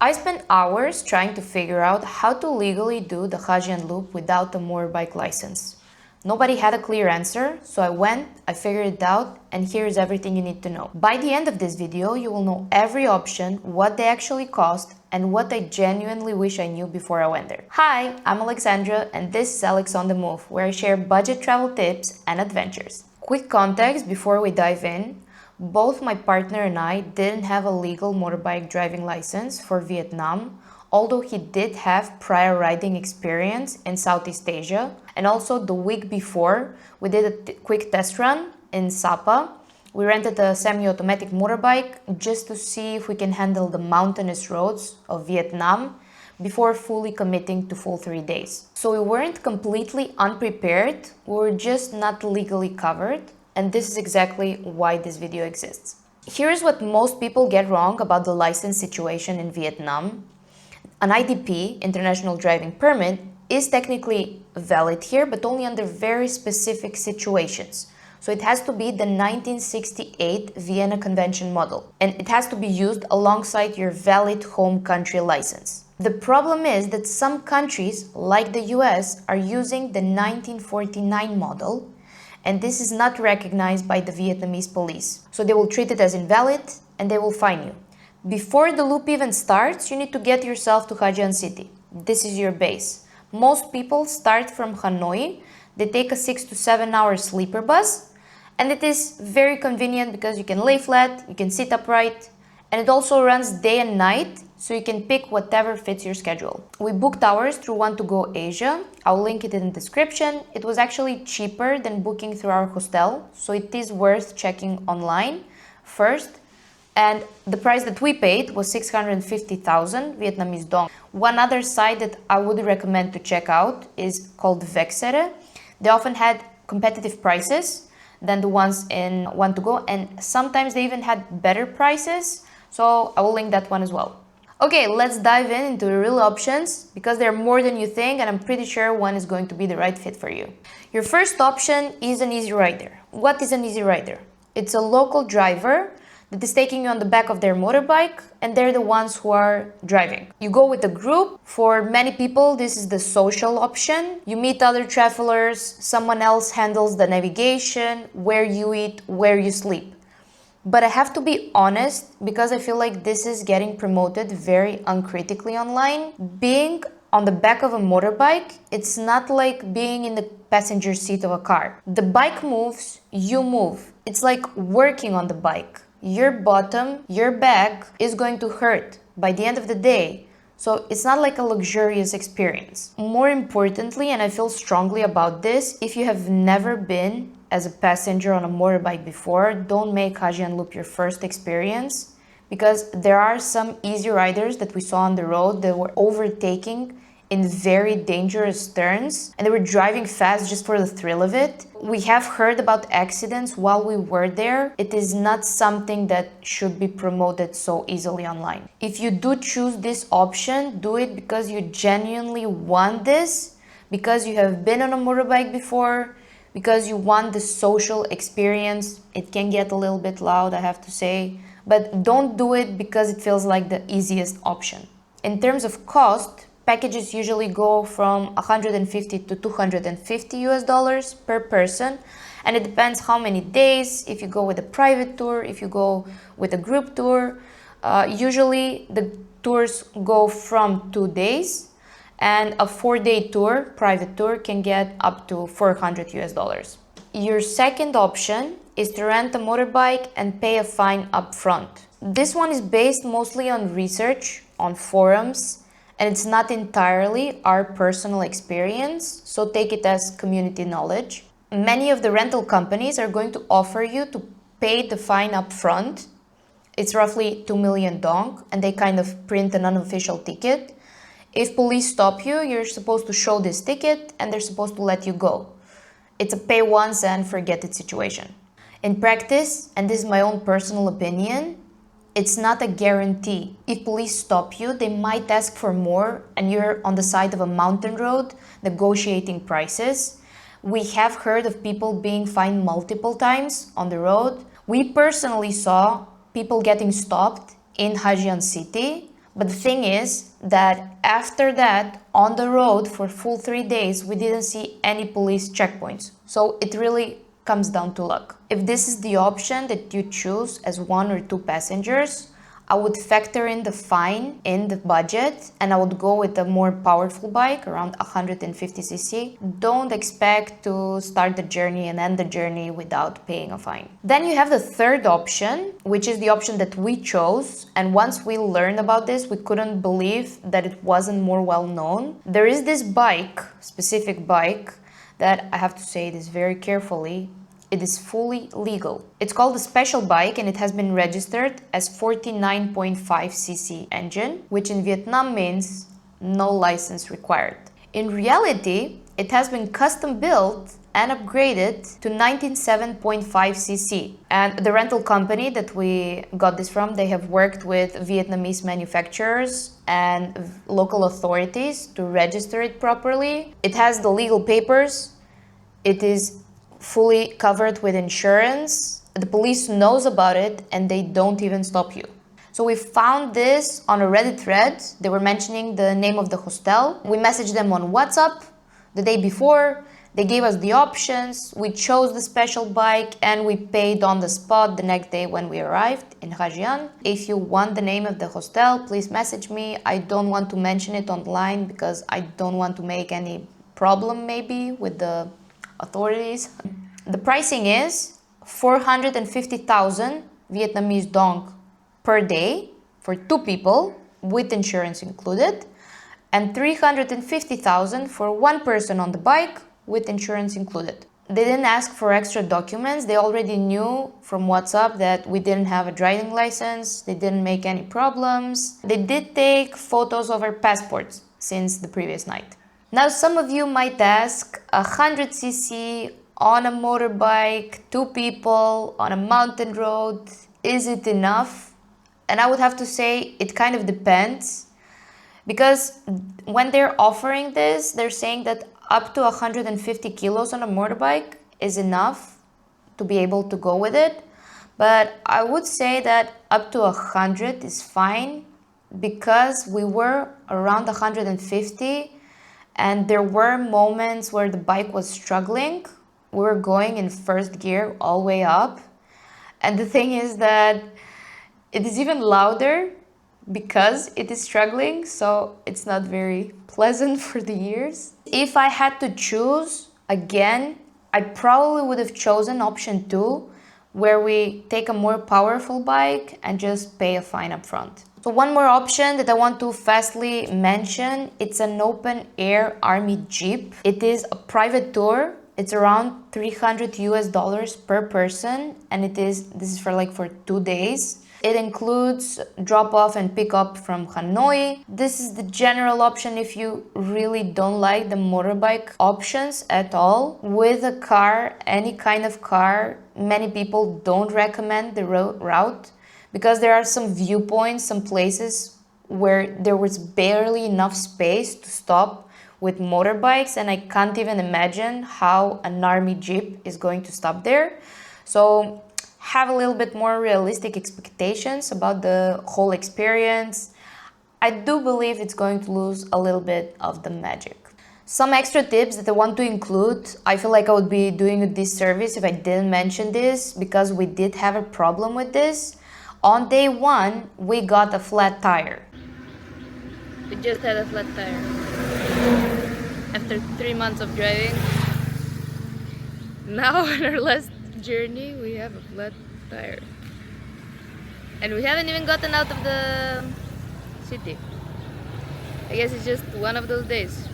I spent hours trying to figure out how to legally do the Ha Giang loop without a motorbike license. Nobody had a clear answer, so I figured it out, and here's everything you need to know. By the end of this video, you will know every option, what they actually cost, and what I genuinely wish I knew before I went there. Hi, I'm Alexandra, and this is Alex on the Move, where I share budget travel tips and adventures. Quick context before we dive in. Both my partner and I didn't have a legal motorbike driving license for Vietnam, although he did have prior riding experience in Southeast Asia. And also the week before, we did a quick test run in Sapa. We rented a semi-automatic motorbike just to see if we can handle the mountainous roads of Vietnam before fully committing to full 3 days. So we weren't completely unprepared, we were just not legally covered. And this is exactly why this video exists. Here's what most people get wrong about the license situation in Vietnam. An IDP, International Driving Permit, is technically valid here, but only under very specific situations. So it has to be the 1968 Vienna Convention model, and it has to be used alongside your valid home country license. The problem is that some countries, like the US, are using the 1949 model, and this is not recognized by the Vietnamese police. So they will treat it as invalid and they will fine you. Before the loop even starts, you need to get yourself to Ha Giang city. This is your base. Most people start from Hanoi. They take a 6 to 7 hour sleeper bus, and it is very convenient because you can lay flat, you can sit upright, and it also runs day and night, so you can pick whatever fits your schedule. We booked ours through Want2Go Asia. I'll link it in the description. It was actually cheaper than booking through our hostel, so it is worth checking online first. And the price that we paid was 650,000 Vietnamese dong. One other site that I would recommend to check out is called Vexere. They often had competitive prices than the ones in Want2Go, and sometimes they even had better prices, so I will link that one as well. Okay, let's dive into the real options, because there are more than you think, and I'm pretty sure one is going to be the right fit for you. Your first option is an easy rider. What is an easy rider? It's a local driver that is taking you on the back of their motorbike, and they're the ones who are driving. You go with a group. For many people, this is the social option. You meet other travelers, someone else handles the navigation, where you eat, where you sleep. But I have to be honest, because I feel like this is getting promoted very uncritically online. Being on the back of a motorbike, it's not like being in the passenger seat of a car. The bike moves, you move. It's like working on the bike. Your bottom, your back is going to hurt by the end of the day. So it's not like a luxurious experience. More importantly, and I feel strongly about this, if you have never been as a passenger on a motorbike before, don't make Ha Giang Loop your first experience, because there are some easy riders that we saw on the road that were overtaking in very dangerous turns, and they were driving fast just for the thrill of it. We have heard about accidents while we were there. It is not something that should be promoted so easily online. If you do choose this option, do it because you genuinely want this, because you have been on a motorbike before, because you want the social experience. It can get a little bit loud, I have to say, but don't do it because it feels like the easiest option. In terms of cost, packages usually go from 150 to 250 US dollars per person, and it depends how many days, if you go with a private tour, if you go with a group tour. Usually the tours go from 2 days, and a 4-day tour, private tour, can get up to 400 US dollars. Your second option is to rent a motorbike and pay a fine upfront. This one is based mostly on research, on forums, and it's not entirely our personal experience, so take it as community knowledge. Many of the rental companies are going to offer you to pay the fine upfront. It's roughly 2 million dong, and they kind of print an unofficial ticket. If police stop you, you're supposed to show this ticket and they're supposed to let you go. It's a pay once and forget it situation. In practice, and this is my own personal opinion, it's not a guarantee. If police stop you, they might ask for more, and you're on the side of a mountain road negotiating prices. We have heard of people being fined multiple times on the road. We personally saw people getting stopped in Ha Giang city But the thing is that after that, on the road for full 3 days, we didn't see any police checkpoints. So it really comes down to luck. If this is the option that you choose as 1 or 2 passengers, I would factor in the fine in the budget and I would go with a more powerful bike around 150cc. Don't expect to start the journey and end the journey without paying a fine. Then you have the third option, which is the option that we chose. And once we learned about this, we couldn't believe that it wasn't more well known. There is this bike, specific bike, that I have to say this very carefully. It is fully legal. It's called a special bike and it has been registered as 49.5cc engine, which in Vietnam means no license required. In reality, it has been custom built and upgraded to 97.5cc. And the rental company that we got this from, they have worked with Vietnamese manufacturers and local authorities to register it properly. It has the legal papers. It is fully covered with insurance. The police knows about it and they don't even stop you. So we found this on a Reddit thread. They were mentioning the name of the hostel. We messaged them on WhatsApp the day before. They gave us the options. We chose the special bike and we paid on the spot the next day when we arrived in Ha Giang. If you want the name of the hostel, please message me. I don't want to mention it online because I don't want to make any problem maybe with the authorities. The pricing is 450,000 Vietnamese dong per day for 2 people with insurance included, and 350,000 for 1 person on the bike with insurance included. They didn't ask for extra documents. They already knew from WhatsApp that we didn't have a driving license. They didn't make any problems. They did take photos of our passports since the previous night. Now, some of you might ask, 100cc on a motorbike, 2 people on a mountain road, is it enough? And I would have to say it kind of depends, because when they're offering this, they're saying that up to 150 kilos on a motorbike is enough to be able to go with it. But I would say that up to 100 is fine, because we were around 150 and there were moments where the bike was struggling. We were going in first gear all the way up. And the thing is that it is even louder because it is struggling, so it's not very pleasant for the ears. If I had to choose again, I probably would have chosen option 2, where we take a more powerful bike and just pay a fine up front. So one more option that I want to fastly mention, it's an open air army jeep. It is a private tour. It's around $300 per person, and this is for 2 days. It includes drop off and pick up from Hanoi. This is the general option if you really don't like the motorbike options at all. With a car, any kind of car, many people don't recommend the route, because there are some viewpoints, some places where there was barely enough space to stop with motorbikes, and I can't even imagine how an army jeep is going to stop there. So have a little bit more realistic expectations about the whole experience. I do believe it's going to lose a little bit of the magic. Some extra tips that I want to include. I feel like I would be doing a disservice if I didn't mention this, because we did have a problem with this. On day 1, we got a flat tire. We just had a flat tire. After 3 months of driving, now on our last journey, we have a flat tire. And we haven't even gotten out of the city. I guess it's just one of those days.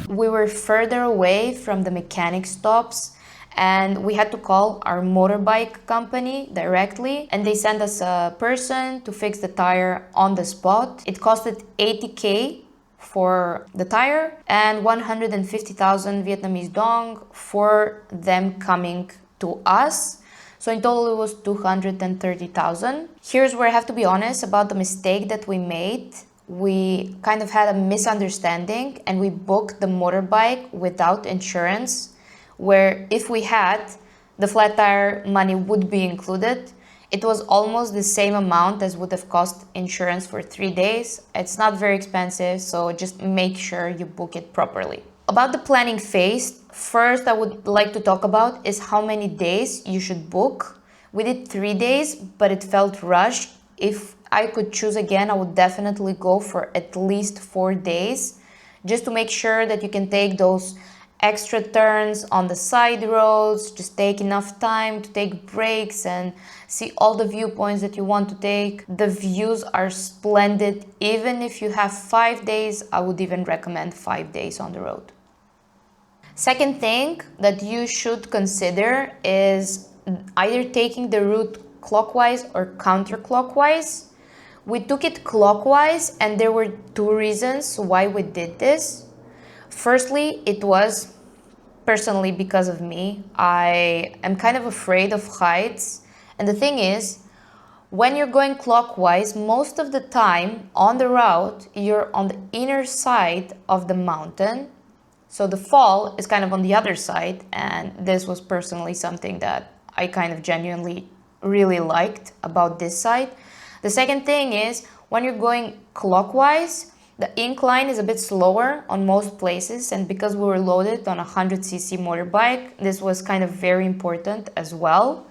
We were further away from the mechanic stops, and we had to call our motorbike company directly, and they sent us a person to fix the tire on the spot. It costed 80K for the tire and 150,000 Vietnamese dong for them coming to us. So in total it was 230,000. Here's where I have to be honest about the mistake that we made. We kind of had a misunderstanding and we booked the motorbike without insurance, where if we had, the flat tire money would be included. It was almost the same amount as would have cost insurance for 3 days. It's not very expensive, so just make sure you book it properly. About the planning phase, first I would like to talk about is how many days you should book. We did 3 days, but it felt rushed. If I could choose again, I would definitely go for at least 4 days, just to make sure that you can take those extra turns on the side roads, just take enough time to take breaks and see all the viewpoints that you want to take. The views are splendid. Even if you have 5 days, I would even recommend 5 days on the road. Second thing that you should consider is either taking the route clockwise or counterclockwise. We took it clockwise, and there were 2 reasons why we did this. Firstly, it was personally because of me. I am kind of afraid of heights. And the thing is, when you're going clockwise, most of the time on the route, you're on the inner side of the mountain. So the fall is kind of on the other side. And this was personally something that I kind of genuinely really liked about this side. The second thing is, when you're going clockwise, the incline is a bit slower on most places, and because we were loaded on a 100cc motorbike, this was kind of very important as well.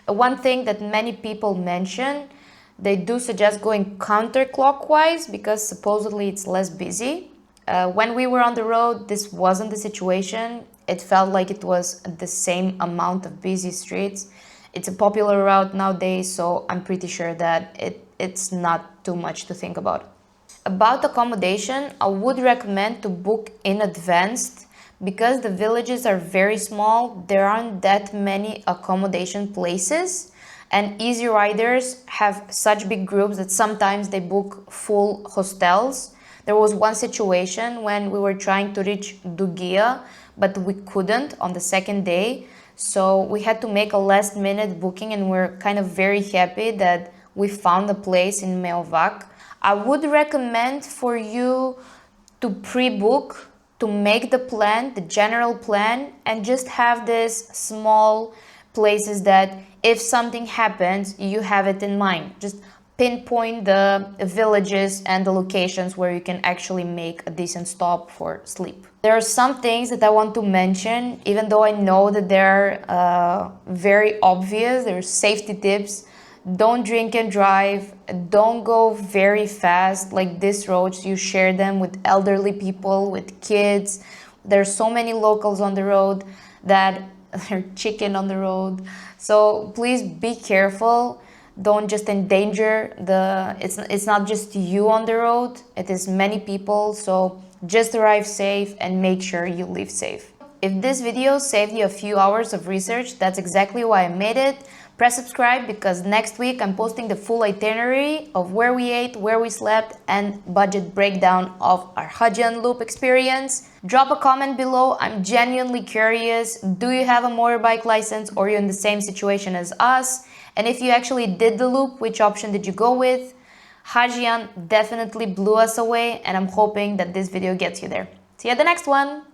One thing that many people mention, they do suggest going counterclockwise because supposedly it's less busy. When we were on the road, this wasn't the situation. It felt like it was the same amount of busy streets. It's a popular route nowadays, so I'm pretty sure that it's not too much to think about. About accommodation, I would recommend to book in advance because the villages are very small. There aren't that many accommodation places, and easy riders have such big groups that sometimes they book full hostels. There was one situation when we were trying to reach Dugia, but we couldn't on the second day. So we had to make a last minute booking, and we're kind of very happy that we found a place in Meovac. I would recommend for you to pre-book, to make the plan, the general plan, and just have these small places that if something happens, you have it in mind. Just pinpoint the villages and the locations where you can actually make a decent stop for sleep. There are some things that I want to mention, even though I know that they're very obvious. There's safety tips. Don't drink and drive. Don't go very fast. Like these roads, you share them with elderly people, with kids. There's so many locals on the road that are chicken on the road. So please be careful. Don't just endanger it's not just you on the road. It is many people. So just arrive safe and make sure you leave safe. If this video saved you a few hours of research, that's exactly why I made it. Press subscribe because next week I'm posting the full itinerary of where we ate, where we slept, and budget breakdown of our Ha Giang loop experience. Drop a comment below. I'm genuinely curious. Do you have a motorbike license, or you're in the same situation as us? And if you actually did the loop, which option did you go with? Ha Giang definitely blew us away, and I'm hoping that this video gets you there. See you at the next one!